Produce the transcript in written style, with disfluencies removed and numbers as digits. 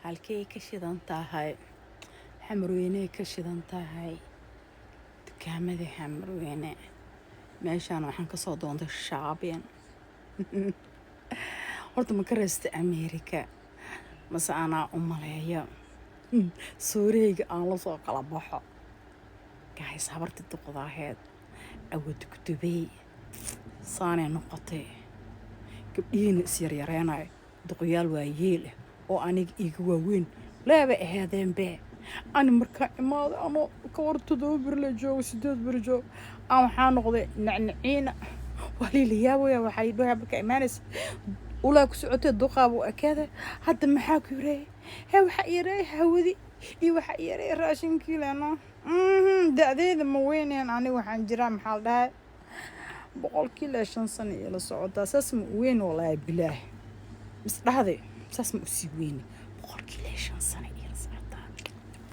halkay ka shidan tahay xamrweyne ka shidan tahay dukaamada xamrweyne meeshaan waxaan ka soo doontay shopping horta ma ka reesta America mase anaa u maleeyo suureyga aan la soo kala baxo guys habarta duqdaaheed awood ku dubay saanay noqotay gabdhiina is yaryareenay duqyaal waa yeel oo aniga iga waaweyn leeba ahaadeen bee ani markaa imaado ama ka war 7 bir la joogo 8 bir joog aan waxaa noqday nacnaciina waliiliyaabaya waxay dhahay ka imaanaysa ulaa ku socotay duqaabo akada hadda maxaa ku yaray waxa yaray hawadi iyo waxa yaray raashinkii lana da'deeda ma weyneen aniga waxaan jiraa maxaa dhahay 100 sano ila socota saas ma weyn walaa bilaa is dhahday saas ma u sii weyn 100 sano